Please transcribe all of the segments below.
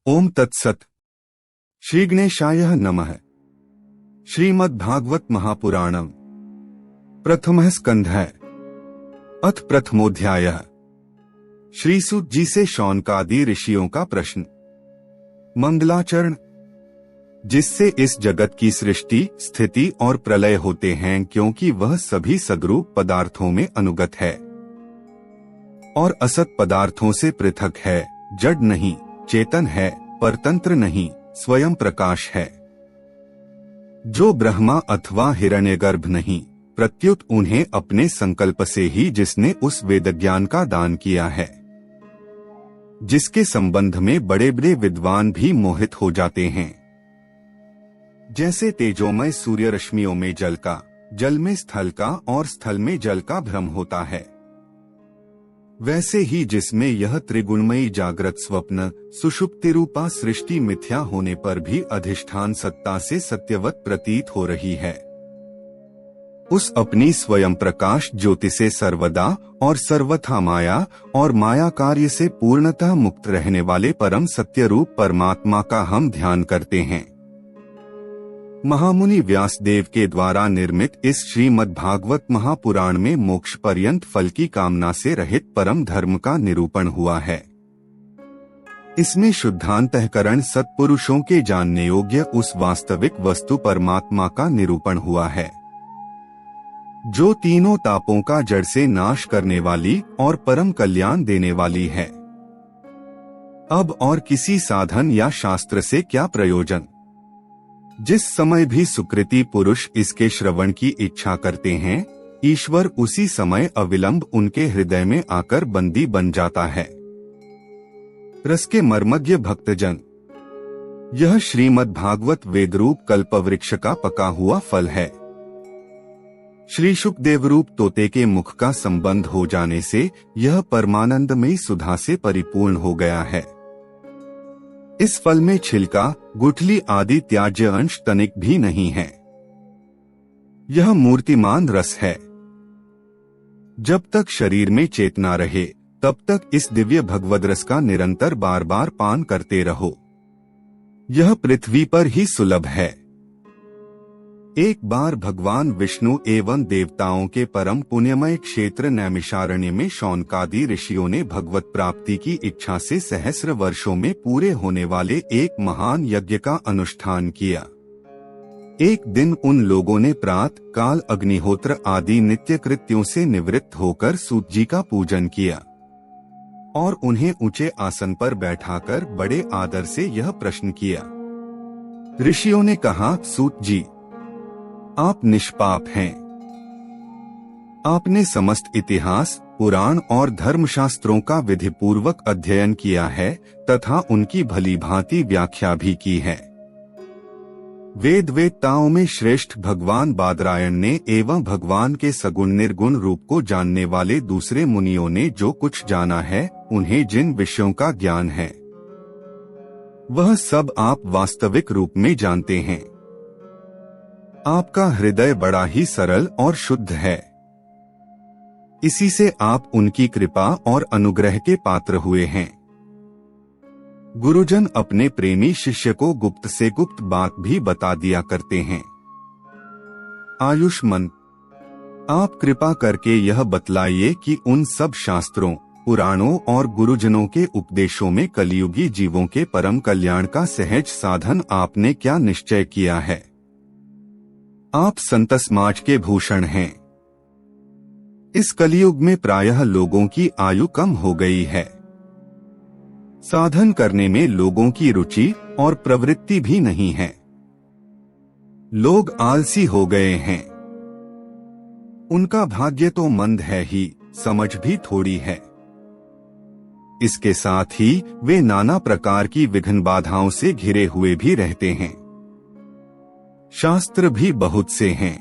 ओम तत्सत। श्री गणेशाय नमः। श्रीमद्भागवत महापुराणम प्रथमः स्कंधः अथ प्रथमोध्यायः। श्री सूत जी से शौनकादि ऋषियों का प्रश्न। मंगलाचरण। जिससे इस जगत की सृष्टि, स्थिति और प्रलय होते हैं, क्योंकि वह सभी सद्रूप पदार्थों में अनुगत है और असत पदार्थों से पृथक है, जड़ नहीं, चेतन है, परतंत्र नहीं, स्वयं प्रकाश है। जो ब्रह्मा अथवा हिरण्यगर्भ नहीं, प्रत्युत उन्हें अपने संकल्प से ही जिसने उस वेदज्ञान का दान किया है, जिसके संबंध में बड़े बड़े विद्वान भी मोहित हो जाते हैं। जैसे तेजोमय सूर्य रश्मियों में जल का, जल में स्थल का और स्थल में जल का भ्रम होता है, वैसे ही जिसमें यह त्रिगुणमयी जागृत स्वप्न सुषुप्ति रूपा सृष्टि मिथ्या होने पर भी अधिष्ठान सत्ता से सत्यवत प्रतीत हो रही है, उस अपनी स्वयं प्रकाश ज्योति से सर्वदा और सर्वथा माया और माया कार्य से पूर्णतः मुक्त रहने वाले परम सत्य रूप परमात्मा का हम ध्यान करते हैं। महामुनि व्यासदेव के द्वारा निर्मित इस श्रीमद् भागवत महापुराण में मोक्ष पर्यंत फल की कामना से रहित परम धर्म का निरूपण हुआ है। इसमें शुद्धांतःकरण सत्पुरुषों के जानने योग्य उस वास्तविक वस्तु परमात्मा का निरूपण हुआ है, जो तीनों तापों का जड़ से नाश करने वाली और परम कल्याण देने वाली है। अब और किसी साधन या शास्त्र से क्या प्रयोजन? जिस समय भी सुकृति पुरुष इसके श्रवण की इच्छा करते हैं, ईश्वर उसी समय अविलंब उनके हृदय में आकर बंदी बन जाता है। रस के मर्मज्ञ भक्तजन, यह श्रीमद् भागवत वेदरूप कल्पवृक्ष का पका हुआ फल है। श्री शुकदेव रूप तोते के मुख का संबंध हो जाने से यह परमानंदमयी सुधा से परिपूर्ण हो गया है। इस फल में छिलका, गुठली आदि त्याज्य अंश तनिक भी नहीं है। यह मूर्तिमान रस है। जब तक शरीर में चेतना रहे, तब तक इस दिव्य भगवद रस का निरंतर बार बार पान करते रहो। यह पृथ्वी पर ही सुलभ है। एक बार भगवान विष्णु एवं देवताओं के परम पुण्यमय क्षेत्र नैमिषारण्य में शौनकादि ऋषियों ने भगवत प्राप्ति की इच्छा से सहस्र वर्षों में पूरे होने वाले एक महान यज्ञ का अनुष्ठान किया। एक दिन उन लोगों ने प्रातः काल अग्निहोत्र आदि नित्य कृत्यों से निवृत्त होकर सूत जी का पूजन किया और उन्हें ऊंचे आसन पर बैठाकर बड़े आदर से यह प्रश्न किया। ऋषियों ने कहा, सूत जी, आप निष्पाप हैं। आपने समस्त इतिहास, पुराण और धर्मशास्त्रों का विधिपूर्वक अध्ययन किया है तथा उनकी भली भांति व्याख्या भी की है। वेद वेदताओं में श्रेष्ठ भगवान बादरायण ने एवं भगवान के सगुण निर्गुण रूप को जानने वाले दूसरे मुनियों ने जो कुछ जाना है, उन्हें जिन विषयों का ज्ञान है, वह सब आप वास्तविक रूप में जानते हैं। आपका हृदय बड़ा ही सरल और शुद्ध है। इसी से आप उनकी कृपा और अनुग्रह के पात्र हुए हैं। गुरुजन अपने प्रेमी शिष्य को गुप्त से गुप्त बात भी बता दिया करते हैं। आयुष्मान, आप कृपा करके यह बतलाइए कि उन सब शास्त्रों, पुराणों और गुरुजनों के उपदेशों में कलियुगी जीवों के परम कल्याण का सहज साधन आपने क्या निश्चय किया है? आप संत समाज के भूषण हैं। इस कलियुग में प्रायः लोगों की आयु कम हो गई है। साधन करने में लोगों की रुचि और प्रवृत्ति भी नहीं है। लोग आलसी हो गए हैं। उनका भाग्य तो मंद है ही, समझ भी थोड़ी है। इसके साथ ही वे नाना प्रकार की विघ्न बाधाओं से घिरे हुए भी रहते हैं। शास्त्र भी बहुत से हैं,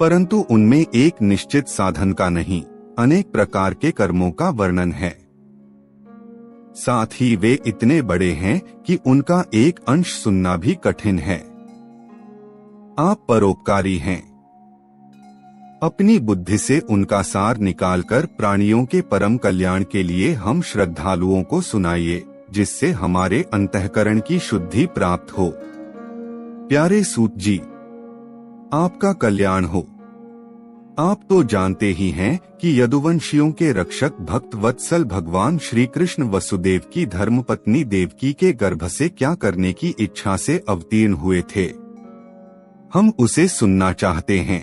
परंतु उनमें एक निश्चित साधन का नहीं, अनेक प्रकार के कर्मों का वर्णन है। साथ ही वे इतने बड़े हैं कि उनका एक अंश सुनना भी कठिन है। आप परोपकारी हैं। अपनी बुद्धि से उनका सार निकालकर प्राणियों के परम कल्याण के लिए हम श्रद्धालुओं को सुनाइए, जिससे हमारे अंतःकरण की शुद्धि प्राप्त हो। प्यारे सूत जी, आपका कल्याण हो। आप तो जानते ही हैं कि यदुवंशियों के रक्षक भक्त वत्सल भगवान श्री कृष्ण वसुदेव की धर्मपत्नी देवकी के गर्भ से क्या करने की इच्छा से अवतीर्ण हुए थे। हम उसे सुनना चाहते हैं।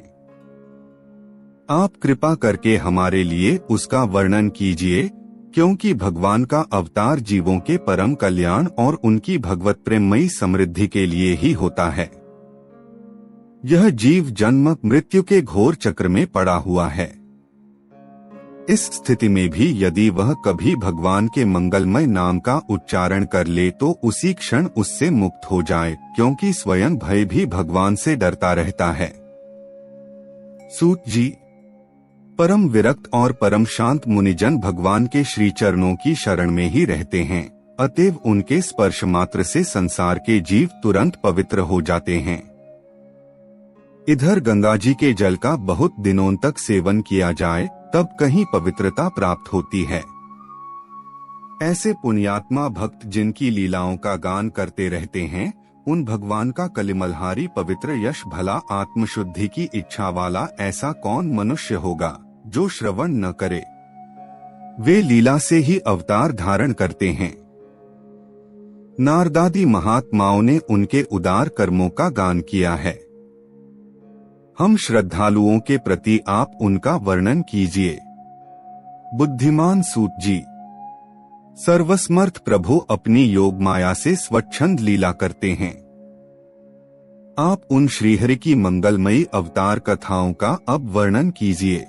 आप कृपा करके हमारे लिए उसका वर्णन कीजिए, क्योंकि भगवान का अवतार जीवों के परम कल्याण और उनकी भगवत प्रेममयी समृद्धि के लिए ही होता है। यह जीव जन्म मृत्यु के घोर चक्र में पड़ा हुआ है। इस स्थिति में भी यदि वह कभी भगवान के मंगलमय नाम का उच्चारण कर ले तो उसी क्षण उससे मुक्त हो जाए, क्योंकि स्वयं भय भी भगवान से डरता रहता है। सूत जी, परम विरक्त और परम शांत मुनिजन भगवान के श्री चरणों की शरण में ही रहते हैं, अतएव उनके स्पर्श मात्र से संसार के जीव तुरंत पवित्र हो जाते हैं। इधर गंगा जी के जल का बहुत दिनों तक सेवन किया जाए तब कहीं पवित्रता प्राप्त होती है। ऐसे पुण्यात्मा भक्त जिनकी लीलाओं का गान करते रहते हैं, उन भगवान का कलिमलहारी पवित्र यश भला आत्मशुद्धि की इच्छा वाला ऐसा कौन मनुष्य होगा जो श्रवण न करे। वे लीला से ही अवतार धारण करते हैं। नारदादि महात्माओं ने उनके उदार कर्मों का गान किया है। हम श्रद्धालुओं के प्रति आप उनका वर्णन कीजिए। बुद्धिमान सूत जी, सर्वसमर्थ प्रभु अपनी योग माया से स्वच्छंद लीला करते हैं। आप उन श्रीहरि की मंगलमयी अवतार कथाओं का अब वर्णन कीजिए।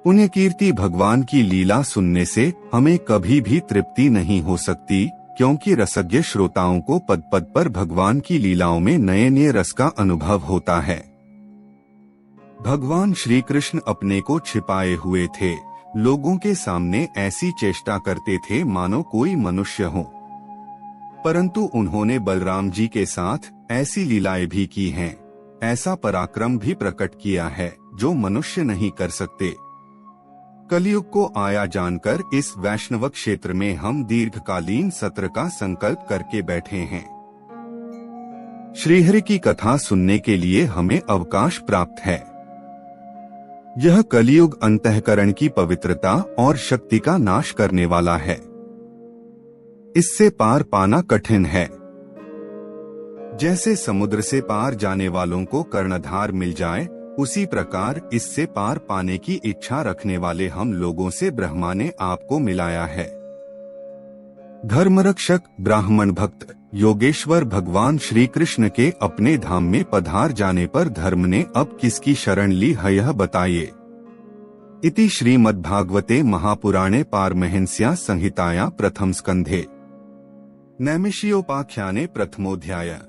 पुण्य कीर्ति भगवान की लीला सुनने से हमें कभी भी तृप्ति नहीं हो सकती, क्योंकि रसज्ञ श्रोताओं को पद पद पर भगवान की लीलाओं में नए नए रस का अनुभव होता है। भगवान श्री कृष्ण अपने को छिपाए हुए थे, लोगों के सामने ऐसी चेष्टा करते थे मानो कोई मनुष्य हो, परंतु उन्होंने बलराम जी के साथ ऐसी लीलाएं भी की हैं, ऐसा पराक्रम भी प्रकट किया है जो मनुष्य नहीं कर सकते। कलयुग को आया जानकर इस वैष्णव क्षेत्र में हम दीर्घकालीन सत्र का संकल्प करके बैठे हैं। श्रीहरि की कथा सुनने के लिए हमें अवकाश प्राप्त है। यह कलियुग अंतःकरण की पवित्रता और शक्ति का नाश करने वाला है। इससे पार पाना कठिन है। जैसे समुद्र से पार जाने वालों को कर्णधार मिल जाए, उसी प्रकार इससे पार पाने की इच्छा रखने वाले हम लोगों से ब्रह्मा ने आपको मिलाया है। धर्मरक्षक ब्राह्मण भक्त योगेश्वर भगवान श्री कृष्ण के अपने धाम में पधार जाने पर धर्म ने अब किसकी शरण ली है, यह बताइए। इति श्रीमद्भागवते महापुराणे पारमहंस्या संहिताया प्रथम स्कंधे नैमिषीयोपाख्याने प्रथमोऽध्यायः।